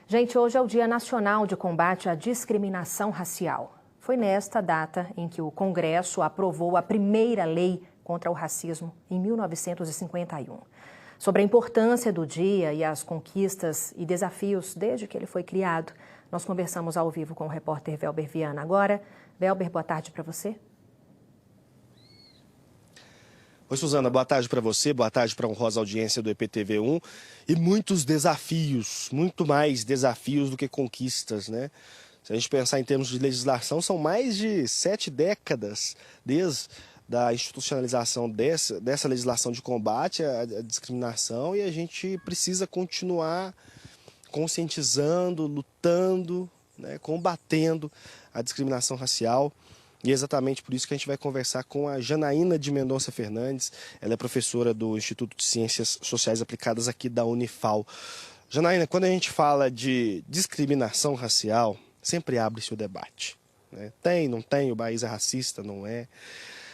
Gente, hoje é o Dia Nacional de Combate à Discriminação Racial. Foi nesta data em que o Congresso aprovou a primeira lei contra o racismo em 1951. Sobre a importância do dia e as conquistas e desafios desde que ele foi criado, nós conversamos ao vivo com o repórter Velber Viana. Agora, Velber, boa tarde para você. Oi, Suzana, boa tarde para você, boa tarde para a honrosa audiência do EPTV1 e muitos desafios, muito mais desafios do que conquistas, né? Se a gente pensar em termos de legislação, são mais de 7 décadas desde a institucionalização dessa legislação de combate à discriminação e a gente precisa continuar conscientizando, lutando, né, combatendo a discriminação racial. E é exatamente por isso que a gente vai conversar com a Janaína de Mendonça Fernandes. Ela é professora do Instituto de Ciências Sociais Aplicadas aqui da Unifal. Janaína, quando a gente fala de discriminação racial, sempre abre-se o debate, né? Tem, não tem, o país é racista, não é?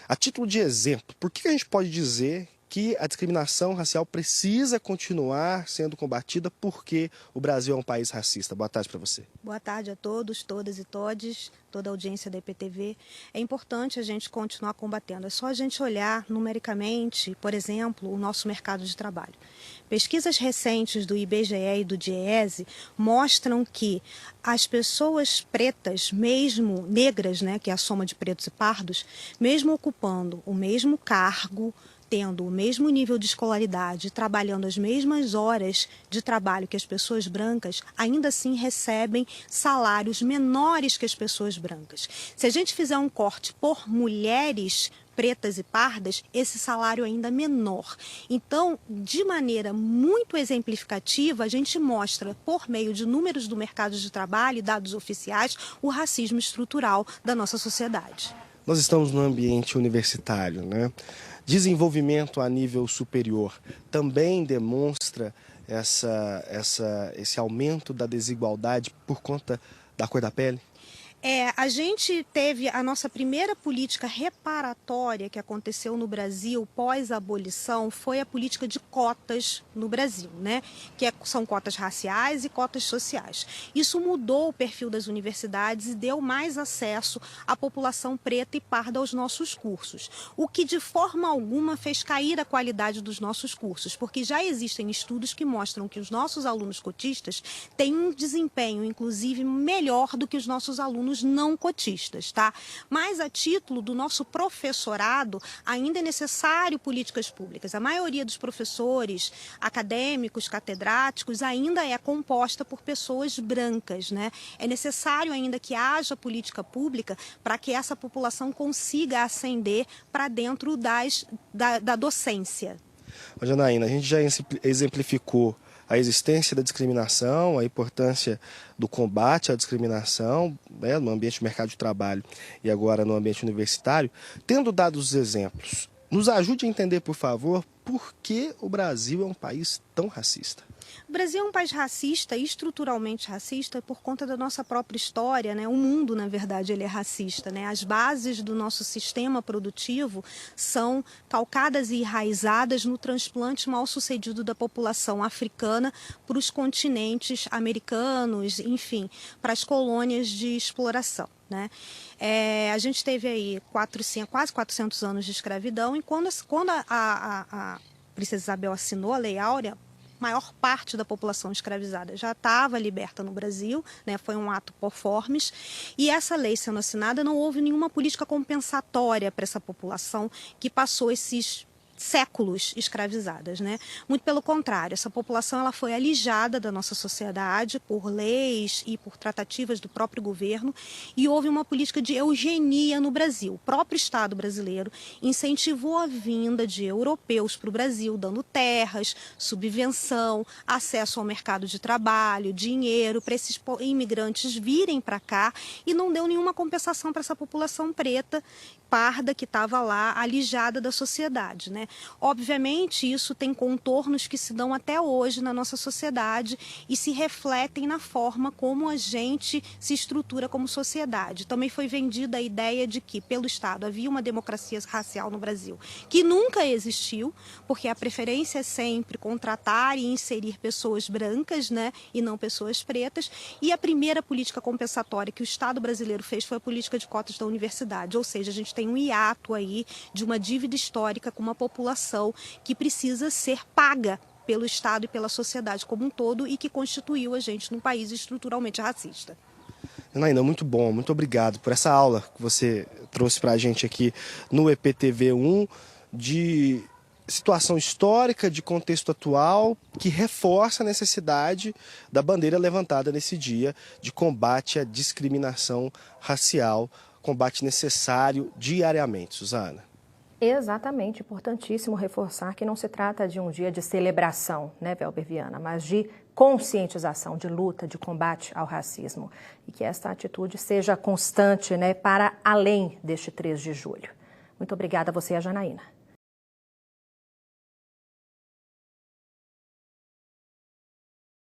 A título de exemplo, por que a gente pode dizer que a discriminação racial precisa continuar sendo combatida porque o Brasil é um país racista? Boa tarde para você. Boa tarde a todos, todas e todes, toda a audiência da EPTV. É importante a gente continuar combatendo. É só a gente olhar numericamente, por exemplo, o nosso mercado de trabalho. Pesquisas recentes do IBGE e do DIEESE mostram que as pessoas pretas, mesmo negras, né, que é a soma de pretos e pardos, mesmo ocupando o mesmo cargo, tendo o mesmo nível de escolaridade, trabalhando as mesmas horas de trabalho que as pessoas brancas, ainda assim recebem salários menores que as pessoas brancas. Se a gente fizer um corte por mulheres pretas e pardas, esse salário ainda é menor. Então, de maneira muito exemplificativa, a gente mostra, por meio de números do mercado de trabalho e dados oficiais, o racismo estrutural da nossa sociedade. Nós estamos no ambiente universitário, né? Desenvolvimento a nível superior também demonstra esse aumento da desigualdade por conta da cor da pele? A gente teve a nossa primeira política reparatória que aconteceu no Brasil pós-abolição, foi a política de cotas no Brasil, né? São cotas raciais e cotas sociais. Isso mudou o perfil das universidades e deu mais acesso à população preta e parda aos nossos cursos, o que de forma alguma fez cair a qualidade dos nossos cursos, porque já existem estudos que mostram que os nossos alunos cotistas têm um desempenho, inclusive, melhor do que os nossos alunos não cotistas, tá? Mas a título do nosso professorado, ainda é necessário políticas públicas. A maioria dos professores acadêmicos, catedráticos, ainda é composta por pessoas brancas, né? É necessário ainda que haja política pública para que essa população consiga ascender para dentro da docência. Janaína, a gente já exemplificou a existência da discriminação, a importância do combate à discriminação, né, no ambiente do mercado de trabalho e agora no ambiente universitário. Tendo dado os exemplos, nos ajude a entender, por favor, por que o Brasil é um país tão racista. O Brasil é um país racista, estruturalmente racista, por conta da nossa própria história, né? O mundo, na verdade, ele é racista, né? As bases do nosso sistema produtivo são calcadas e enraizadas no transplante mal sucedido da população africana para os continentes americanos, enfim, para as colônias de exploração, né? A gente teve aí quase 400 anos de escravidão e quando a Princesa Isabel assinou a Lei Áurea, maior parte da população escravizada já estava liberta no Brasil, né? Foi um ato performance, e essa lei sendo assinada não houve nenhuma política compensatória para essa população que passou esses séculos escravizadas, né? Muito pelo contrário, essa população ela foi alijada da nossa sociedade por leis e por tratativas do próprio governo e houve uma política de eugenia no Brasil. O próprio Estado brasileiro incentivou a vinda de europeus para o Brasil, dando terras, subvenção, acesso ao mercado de trabalho, dinheiro para esses imigrantes virem para cá e não deu nenhuma compensação para essa população preta, parda, que estava lá alijada da sociedade, né? né? Obviamente, isso tem contornos que se dão até hoje na nossa sociedade e se refletem na forma como a gente se estrutura como sociedade. Também foi vendida a ideia de que, pelo Estado, havia uma democracia racial no Brasil, que nunca existiu, porque a preferência é sempre contratar e inserir pessoas brancas, né, e não pessoas pretas. E a primeira política compensatória que o Estado brasileiro fez foi a política de cotas da universidade, ou seja, a gente tem um hiato aí de uma dívida histórica com uma população que precisa ser paga pelo Estado e pela sociedade como um todo e que constituiu a gente num país estruturalmente racista. Janaína, muito bom, muito obrigado por essa aula que você trouxe para a gente aqui no EPTV1 de situação histórica, de contexto atual, que reforça a necessidade da bandeira levantada nesse dia de combate à discriminação racial, combate necessário diariamente. Suzana. Exatamente, importantíssimo reforçar que não se trata de um dia de celebração, né, Velber Viana, mas de conscientização, de luta, de combate ao racismo. E que esta atitude seja constante, né, para além deste 3 de julho. Muito obrigada a você, a Janaína.